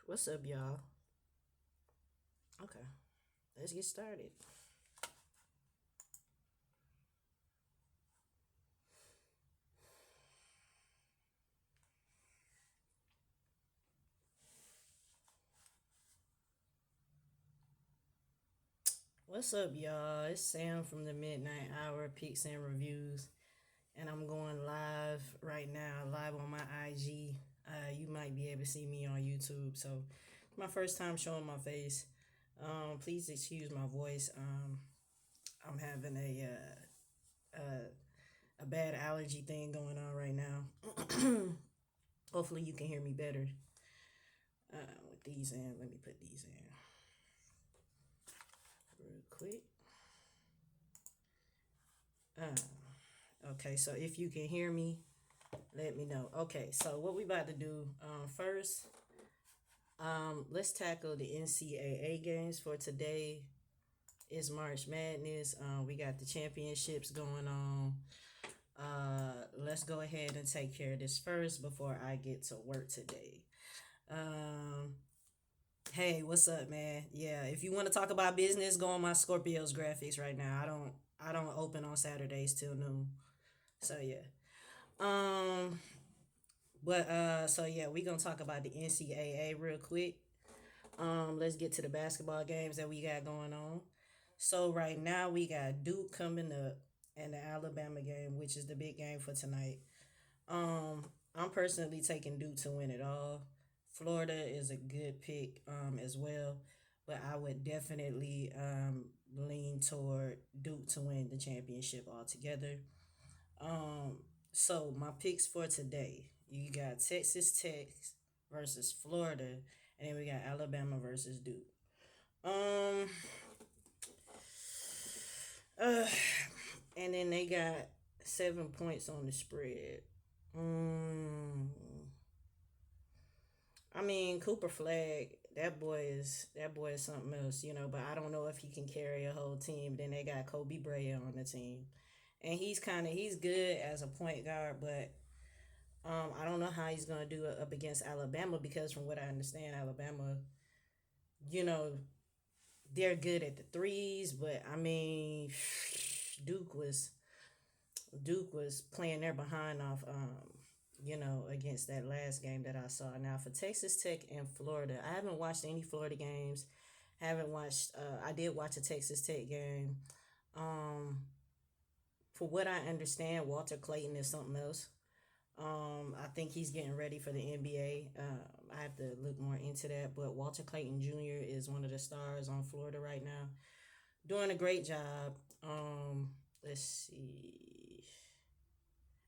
What's up, y'all? Okay, let's get started. What's up, y'all? It's Sam from the Midnight Hour, Picks and Reviews, and I'm going live right now, live on my IG. You might be able to see me on YouTube, so it's my first time showing my face. Please excuse my voice. I'm having a bad allergy thing going on right now. Hopefully, you can hear me better. With these in, let me put these in real quick. Okay, so if you can hear me, let me know. Okay, so what we about to do first, let's tackle the NCAA games for today. It's March Madness. We got the championships going on. Let's go ahead and take care of this first before I get to work today. Hey, what's up, man? Yeah, if you want to talk about business, go on my Scorpios graphics right now. I don't open on Saturdays till noon. So yeah. So yeah, we gonna talk about the NCAA real quick. Let's get to the basketball games that we got going on. So right now we got Duke coming up and the Alabama game, which is the big game for tonight. I'm personally taking Duke to win it all. Florida is a good pick as well, but I would definitely lean toward Duke to win the championship altogether. So my picks for today, you got Texas Tech versus Florida, and then we got Alabama versus Duke. Um, and then they got 7 points on the spread. I mean, Cooper Flag, that boy is something else, But I don't know if he can carry a whole team. Then they got Kobe Bryant on the team, and he's good as a point guard, but I don't know how he's gonna do it up against Alabama because from what I understand, Alabama, you know, they're good at the threes, but I mean, Duke was Duke was playing their behind off, against that last game that I saw. Now for Texas Tech and Florida, I haven't watched any Florida games. Haven't watched. I did watch a Texas Tech game. Um, for what I understand, Walter Clayton is something else. I think he's getting ready for the NBA. I have to look more into that. But Walter Clayton Jr. is one of the stars on Florida right now, doing a great job. Let's see.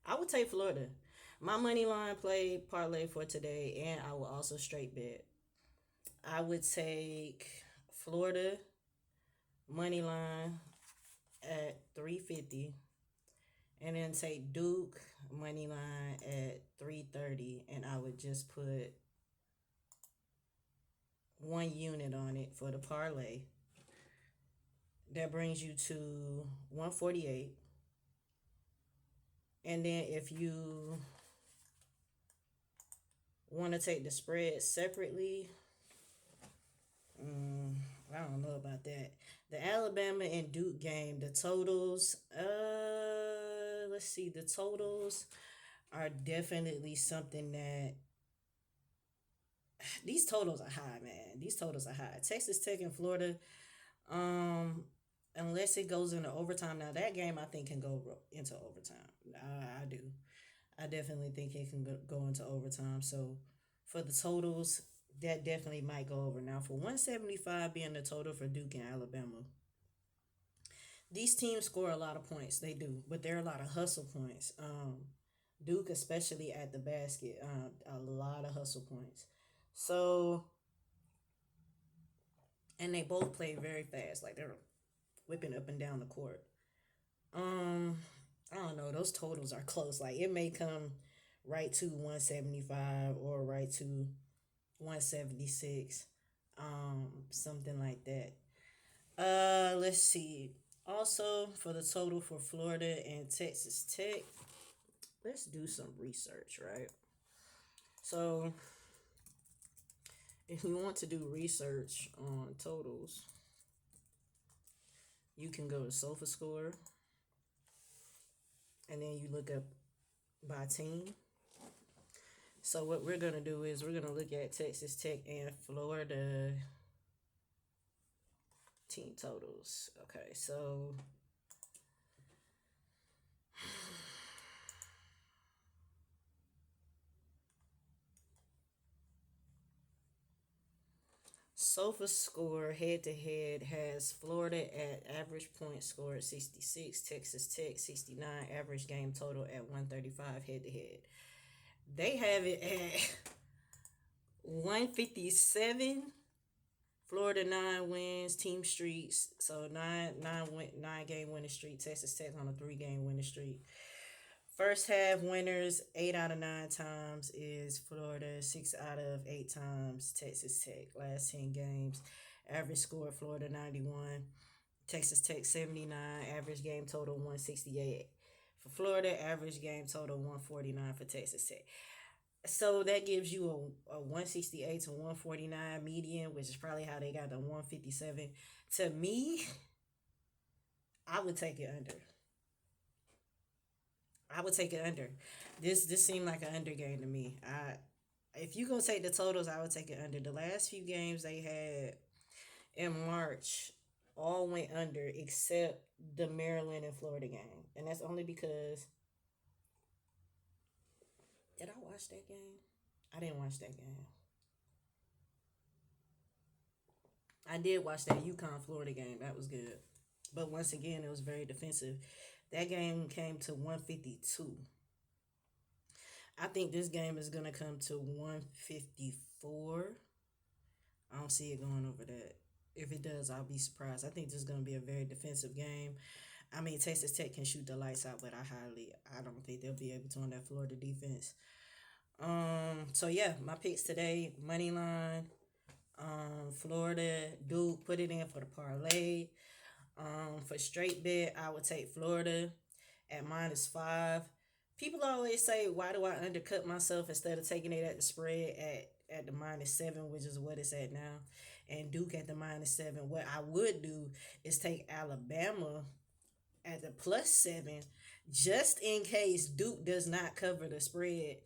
I would take Florida. My money line play parlay for today, and I will also straight bet. I would take Florida money line at 350, and then take Duke money line at 330, and I would just put 1 unit on it for the parlay. That brings you to 148. And then if you want to take the spread separately, I don't know about that. The Alabama and Duke game, the totals, let's see, the totals are definitely something that these totals are high, man. These totals are high. Texas Tech and Florida, unless it goes into overtime. Now that game I think can go into overtime. I do. I definitely think it can go into overtime. So for the totals, that definitely might go over. Now for 175 being the total for Duke and Alabama, these teams score a lot of points. They do, but there are a lot of hustle points. Duke, especially at the basket, a lot of hustle points. So, and they both play very fast. Like they're whipping up and down the court. I don't know. Those totals are close. Like it may come right to 175 or right to 176. Something like that. Let's see. Also, for the total for Florida and Texas Tech, let's do some research, right? So, if you want to do research on totals, you can go to SOFASCORE and then you look up by team. So what we're gonna do is we're gonna look at Texas Tech and Florida team totals. Okay, so SOFASCORE head to head has Florida at average point score at 66, Texas Tech 69, average game total at 135 head to head. They have it at 157. Florida 9 wins, team streaks. So nine game winning streak. Texas Tech on a 3 game winning streak. First half winners 8 out of 9 times is Florida. 6 out of 8 times Texas Tech. Last 10 games, average score Florida 91, Texas Tech 79. Average game total 168 for Florida. Average game total 149 for Texas Tech. So that gives you a 168 to 149 median, which is probably how they got the 157. To me, I would take it under. I would take it under. This seemed like an under game to me. If you gonna take the totals, I would take it under. The last few games they had in March all went under except the Maryland and Florida game, and that's only because did I watch that game? I didn't watch that game. I did watch that UConn Florida game. That was good. But once again, it was very defensive. That game came to 152. I think this game is going to come to 154. I don't see it going over that. If it does, I'll be surprised. I think this is going to be a very defensive game. I mean, Texas Tech can shoot the lights out, but I don't think they'll be able to on that Florida defense. So yeah, my picks today: money line, Florida, Duke. Put it in for the parlay. For straight bet, I would take Florida at -5. People always say, why do I undercut myself instead of taking it at the spread at the -7, which is what it's at now, and Duke at the -7. What I would do is take Alabama at the +7, just in case Duke does not cover the spread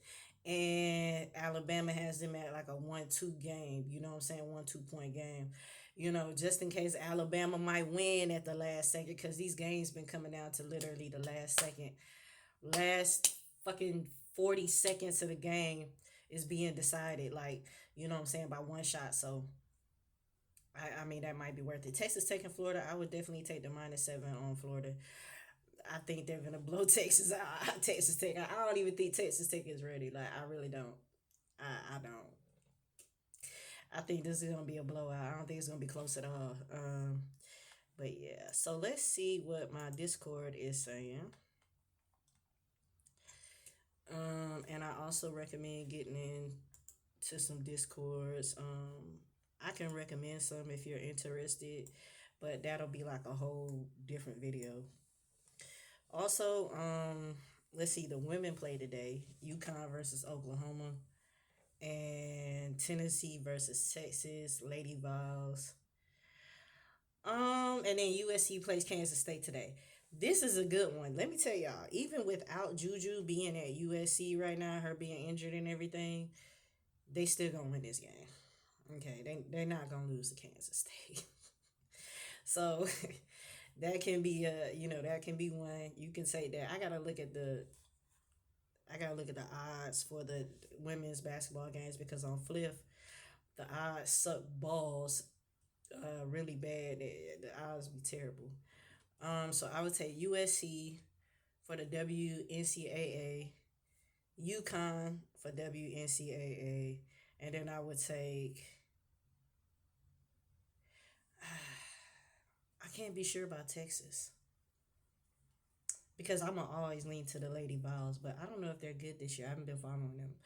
and Alabama has them at like a 1-2 game. You know what I'm saying? 1-2 point game. You know, just in case Alabama might win at the last second, because these games been coming down to literally the last second. Last fucking 40 seconds of the game is being decided, like, you know what I'm saying, by one shot. So I mean, that might be worth it. Texas Tech and Florida, I would definitely take the -7 on Florida. I think they're gonna blow Texas out. Texas Tech. I don't even think Texas Tech is ready. Like, I really don't. I don't. I think this is gonna be a blowout. I don't think it's gonna be close at all. But yeah. So let's see what my Discord is saying. And I also recommend getting into some Discords. I can recommend some if you're interested, but that'll be like a whole different video. Also, let's see, the women play today. UConn versus Oklahoma and Tennessee versus Texas, Lady Vols. And then USC plays Kansas State today. This is a good one. Let me tell y'all, even without Juju being at USC right now, her being injured and everything, they still gonna win this game. Okay, they're not gonna lose to Kansas State. So that can be that can be one. You can say that. I gotta look at the odds for the women's basketball games, because on FLIFF the odds suck balls really bad. The odds be terrible. So I would take USC for the WNCAA, UConn for WNCAA, and then I would take. I can't be sure about Texas, because I'm gonna always lean to the Lady Vols, but I don't know if they're good this year. I haven't been following them.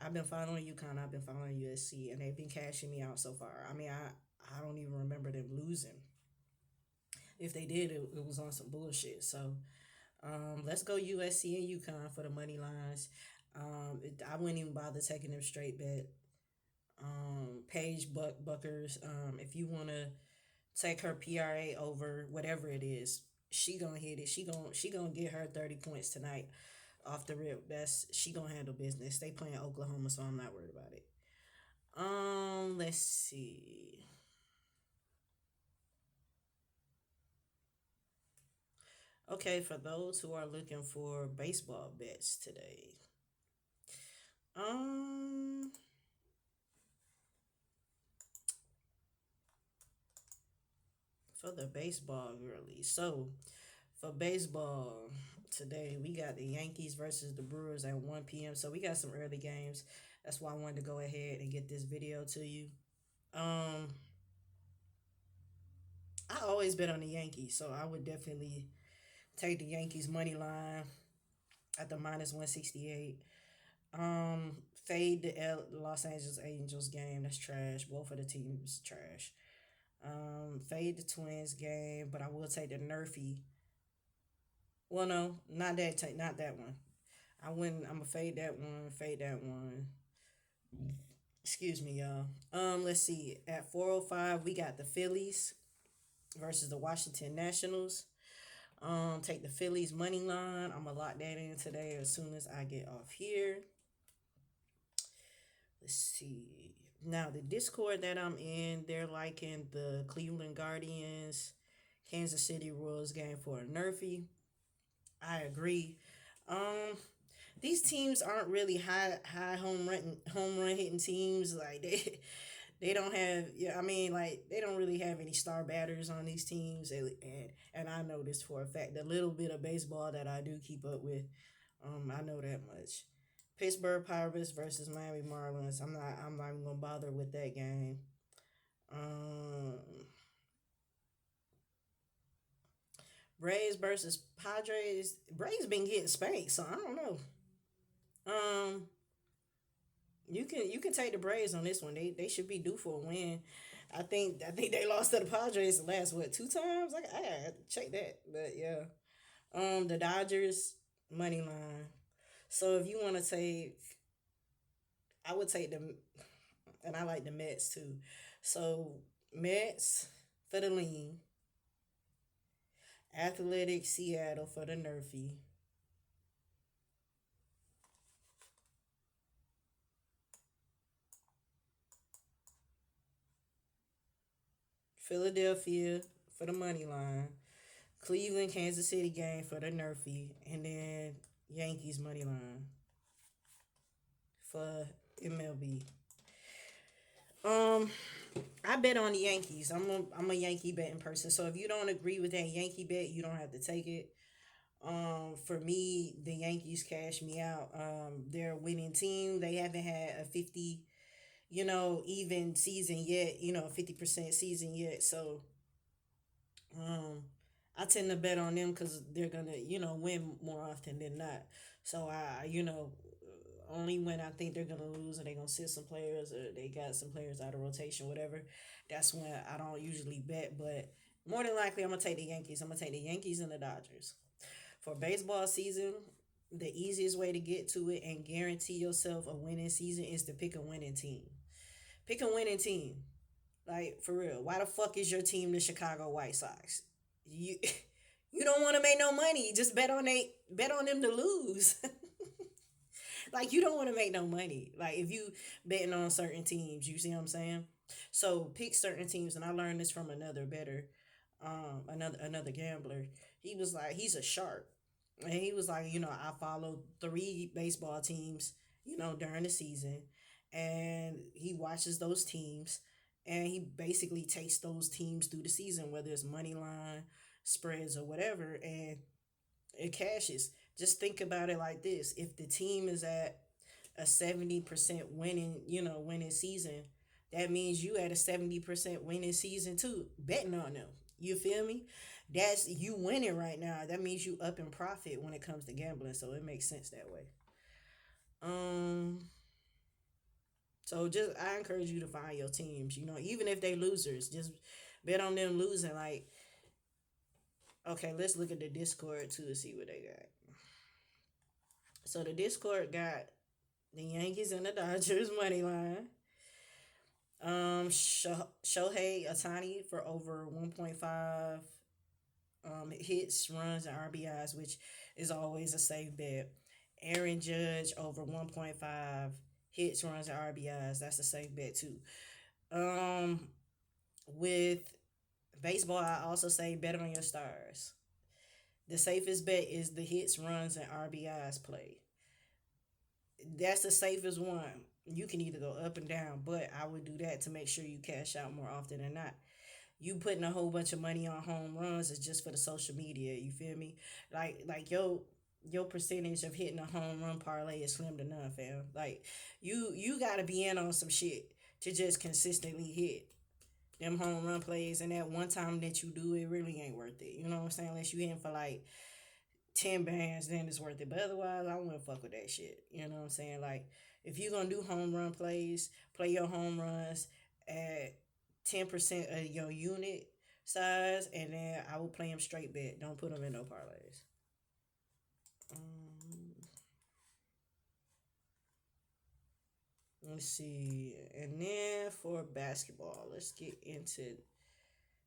I've been following UConn. I've been following USC, and they've been cashing me out so far. I mean, I don't even remember them losing. If they did, it was on some bullshit. So let's go USC and UConn for the money lines. I wouldn't even bother taking them straight bet. Paige Buckers. If you want to take her PRA over whatever it is, she gonna hit it. She gonna get her 30 points tonight off the rip. She gonna handle business. They playing Oklahoma, so I'm not worried about it. Let's see. Okay, for those who are looking for baseball bets today, um, for the baseball girlies. So for baseball today, we got the Yankees versus the Brewers at 1 p.m. So we got some early games. That's why I wanted to go ahead and get this video to you. Um, I always bet on the Yankees, so I would definitely take the Yankees money line at the -168. Fade the Los Angeles Angels game. That's trash. Both of the teams trash. Fade the Twins game, but I will take the Nerfy. Well, no, not that. Not that one. I wouldn't. I'm gonna fade that one. Fade that one. Excuse me, y'all. Let's see. At 4:05, we got the Phillies versus the Washington Nationals. Take the Phillies money line. I'm gonna lock that in today as soon as I get off here. Let's see. Now the Discord that I'm in, they're liking the Cleveland Guardians, Kansas City Royals game for a Nerfy. I agree. Um, these teams aren't really high home run hitting teams. Like they don't have, yeah, I mean, like they don't really have any star batters on these teams, and I know this for a fact. The little bit of baseball that I do keep up with, I know that much. Pittsburgh Pirates versus Miami Marlins. I'm not even gonna bother with that game. Um, Braves versus Padres. Braves been getting spanked, so I don't know. Um, you can take the Braves on this one. They should be due for a win. I think they lost to the Padres the last what 2 times. I gotta check that, but yeah. The Dodgers money line. So if you want to take, I would take them, and I like the Mets too. So Mets for the lean, Athletic Seattle for the Nerfy, Philadelphia for the money line, Cleveland Kansas City game for the Nerfy, and then Yankees money line for MLB. Um, I bet on the Yankees. I'm a Yankee betting person. So if you don't agree with that Yankee bet, you don't have to take it. For me, the Yankees cash me out. They're a winning team. They haven't had a 50, even season yet. 50% season yet. So, um, I tend to bet on them because they're gonna, win more often than not. So only when I think they're gonna lose or they're gonna sit some players or they got some players out of rotation, whatever. That's when I don't usually bet. But more than likely, I'm gonna take the Yankees. I'm gonna take the Yankees and the Dodgers. For baseball season, the easiest way to get to it and guarantee yourself a winning season is to pick a winning team. Pick a winning team. Like for real. Why the fuck is your team the Chicago White Sox? You you don't want to make no money. Just bet on them to lose. Like you don't want to make no money. Like if you betting on certain teams, you see what I'm saying? So pick certain teams, and I learned this from another better, another gambler. He was like, he's a shark, and he was like, I followed 3 baseball teams, during the season, and he watches those teams, and he basically takes those teams through the season, whether it's money line, spreads, or whatever, and it cashes. Just think about it like this: if the team is at a 70% winning season, that means you at a 70% winning season too, betting on them. You feel me? That's you winning right now. That means you up in profit when it comes to gambling. So it makes sense that way. Um, so just I encourage you to find your teams. Even if they losers, just bet on them losing. Like, okay, let's look at the Discord too to see what they got. So the Discord got the Yankees and the Dodgers money line. Shohei Otani for over 1.5 hits, runs, and RBIs, which is always a safe bet. Aaron Judge over 1.5 hits, runs, and RBIs. That's a safe bet too. Um, with baseball, I also say bet on your stars. The safest bet is the hits, runs, and RBIs play. That's the safest one. You can either go up and down, but I would do that to make sure you cash out more often than not. You putting a whole bunch of money on home runs is just for the social media. You feel me? Like your percentage of hitting a home run parlay is slim to none, fam. Like you gotta be in on some shit to just consistently hit them home run plays, and that one time that you do, it really ain't worth it. You know what I'm saying? Unless you hitting for like 10 bands, then it's worth it. But otherwise, I wouldn't fuck with that shit. You know what I'm saying? Like, if you're gonna do home run plays, play your home runs at 10% of your unit size, and then I would play them straight bet. Don't put them in no parlays. Um, let's see. And then for basketball, let's get into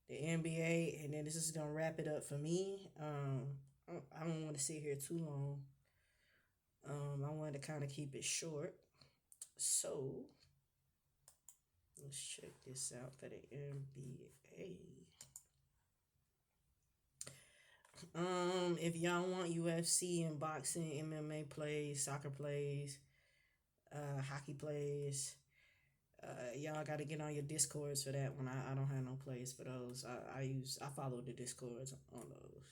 the NBA, and then this is gonna wrap it up for me. I don't want to sit here too long. I wanted to kind of keep it short. So let's check this out for the NBA. If y'all want UFC and boxing, MMA plays, soccer plays, hockey plays, y'all got to get on your discords for that one. I don't have no plays for those. I follow the discords on those.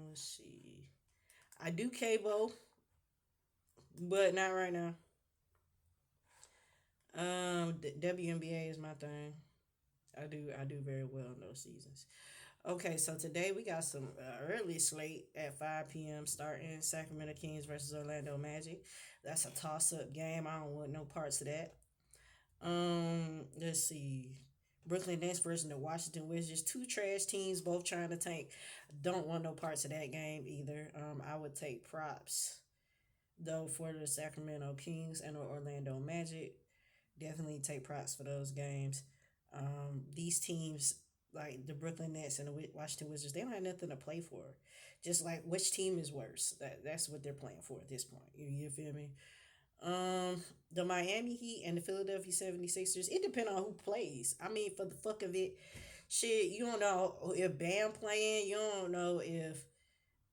Let's see. I do cable, but not right now. WNBA is my thing. I do very well in those seasons. Okay, so today we got some early slate at 5 p.m. starting Sacramento Kings versus Orlando Magic. That's a toss up game. I don't want no parts of that. Let's see. Brooklyn Nets versus the Washington Wizards. Two trash teams, both trying to tank. Don't want no parts of that game either. I would take props though for the Sacramento Kings and the Orlando Magic. Definitely take props for those games. These teams like the Brooklyn Nets and the Washington Wizards, they don't have nothing to play for. Just like which team is worse. That's what they're playing for at this point. You feel me? The Miami Heat and the Philadelphia 76ers, it depends on who plays. I mean, for the fuck of it, shit, you don't know if Bam playing, you don't know if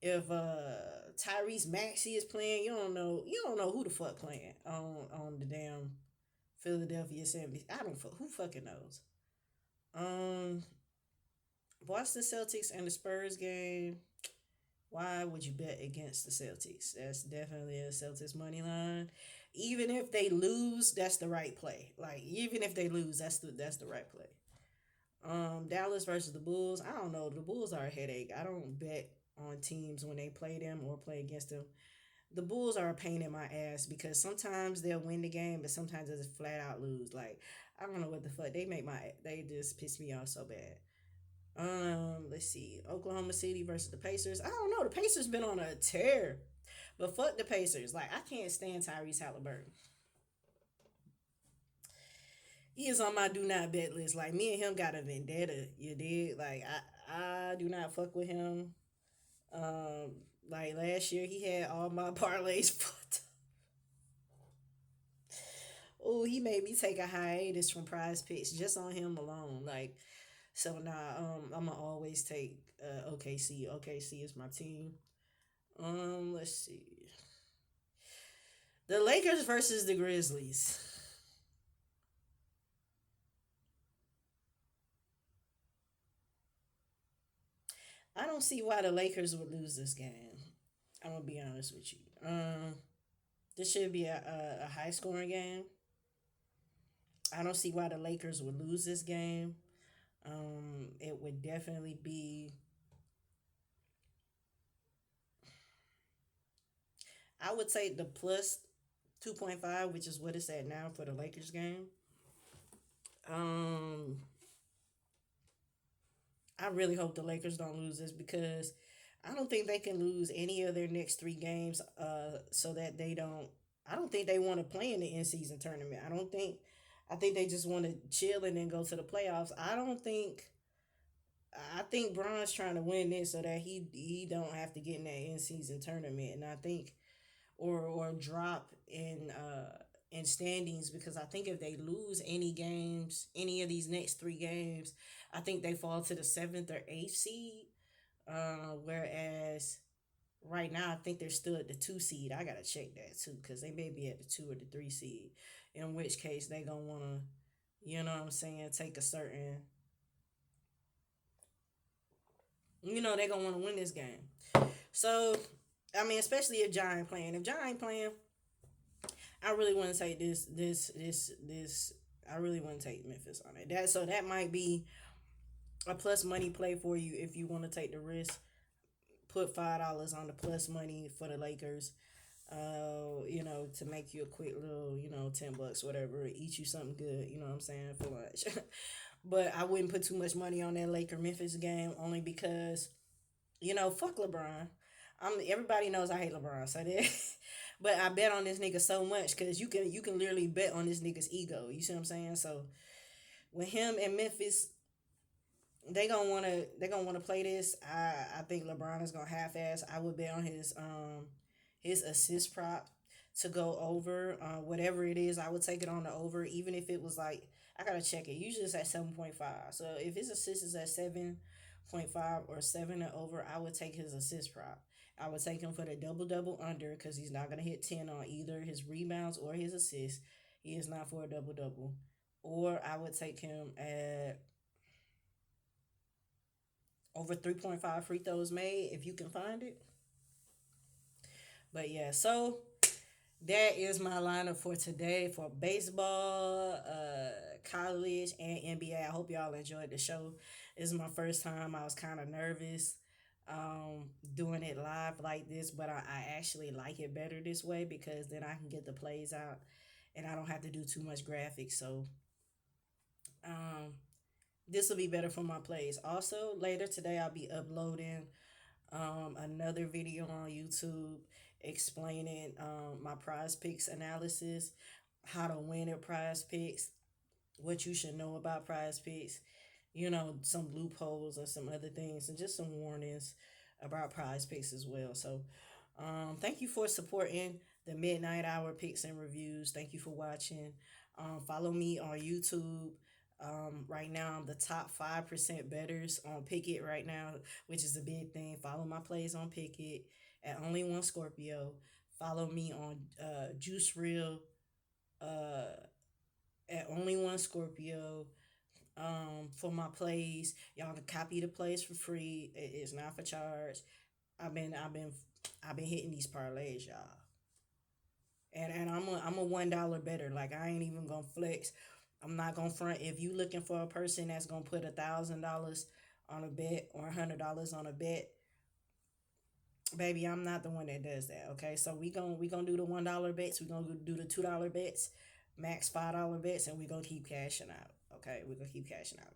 Tyrese Maxey is playing, you don't know who the fuck playing on the damn Philadelphia 70s. I don't fuck who fucking knows. Um Boston Celtics and the Spurs game. Why would you bet against the Celtics? That's definitely a Celtics money line. Even if they lose, that's the right play. Like even if they lose, that's the right play. Dallas versus the Bulls. I don't know. The Bulls are a headache. I don't bet on teams when they play them or play against them. The Bulls are a pain in my ass because sometimes they'll win the game, but sometimes they just flat out lose. Like I don't know what the fuck they just piss me off so bad. Let's see. Oklahoma City versus the Pacers. I don't know. The Pacers been on a tear. But fuck the Pacers. Like I can't stand Tyrese Halliburton. He is on my do not bet list. Like me and him got a vendetta. You did. Like I do not fuck with him. Um like last year he had all my parlays fucked. Oh, he made me take a hiatus from prize picks just on him alone. Like so now I'm gonna always take OKC. OKC is my team. Let's see. The Lakers versus the Grizzlies. I don't see why the Lakers would lose this game. I'm gonna be honest with you. This should be a high scoring game. I don't see why the Lakers would lose this game. It would definitely be. I would take the plus 2.5, which is what it's at now for the Lakers game. Um, I really hope the Lakers don't lose this because I don't think they can lose any of their next three games. So that they don't. I don't think they want to play in the in season tournament. I don't think. I think they just want to chill and then go to the playoffs. I don't think. I think Bron's trying to win this so that he don't have to get in that in season tournament, and I think or drop in standings, because I think if they lose any games, any of these next three games, I think they fall to the seventh or eighth seed. Whereas right now I think they're still at the two seed. I gotta check that too because they may be at the two or the three seed. In which case they gonna wanna, you know what I'm saying, take a certain, they gonna wanna win this game. So I mean, especially if Giant playing. If Giant playing, I really want to take this. I really want to take Memphis on it. That might be a plus money play for you if you want to take the risk. Put $5 on the plus money for the Lakers. To make you a quick little, $10, whatever, eat you something good. You know what I'm saying, for lunch. But I wouldn't put too much money on that Laker Memphis game only because, fuck LeBron. Everybody knows I hate LeBron, so that. But I bet on this nigga so much because you can literally bet on this nigga's ego. You see what I'm saying? So with him and Memphis, they gonna wanna play this. I think LeBron is gonna half ass. I would bet on his assist prop to go over. Whatever it is, I would take it on the over, even if it was like, I gotta check it. Usually it's at 7.5. So if his assist is at 7.5 or 7 or over, I would take his assist prop. I would take him for the double double under because he's not gonna hit 10 on either his rebounds or his assists. He is not for a double double. Or I would take him at over 3.5 free throws made if you can find it. But yeah, so that is my lineup for today for baseball, college, and NBA. I hope y'all enjoyed the show. This is my first time. I was kind of nervous doing it live like this, but I actually like it better this way because then I can get the plays out and I don't have to do too much graphics. So um, this will be better for my plays. Also, later today, I'll be uploading another video on YouTube explaining my prize picks analysis, how to win at prize picks, what you should know about prize picks, some loopholes or some other things, and just some warnings about prize picks as well. So, thank you for supporting the Midnight Hour Picks and Reviews. Thank you for watching. Follow me on YouTube. Right now, I'm the top 5% betters on PIKKIT right now, which is a big thing. Follow my plays on PIKKIT at Only One Scorpio. Follow me on Juice Real uh, at Only One Scorpio. For my plays, y'all can copy the plays for free. It's not for charge. I've been hitting these parlays, y'all. And I'm a $1 better. Like, I ain't even gonna flex. I'm not gonna front. If you looking for a person that's gonna put $1,000 on a bet or $100 on a bet, baby, I'm not the one that does that. Okay, so we gonna do the $1 bets. We gonna do the $2 bets, max $5 bets, and we gonna keep cashing out. Okay, we're gonna keep cashing out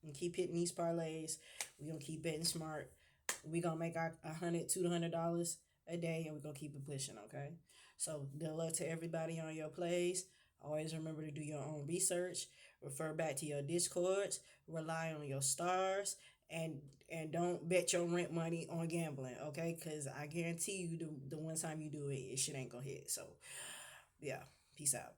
and keep hitting these parlays. We gonna keep betting smart. We gonna make our $100 to $200 a day, and we gonna keep it pushing. Okay, so good luck to everybody on your plays. Always remember to do your own research. Refer back to your discords. Rely on your stars, and don't bet your rent money on gambling. Okay, because I guarantee you the one time you do it, shit ain't gonna hit. So yeah, peace out.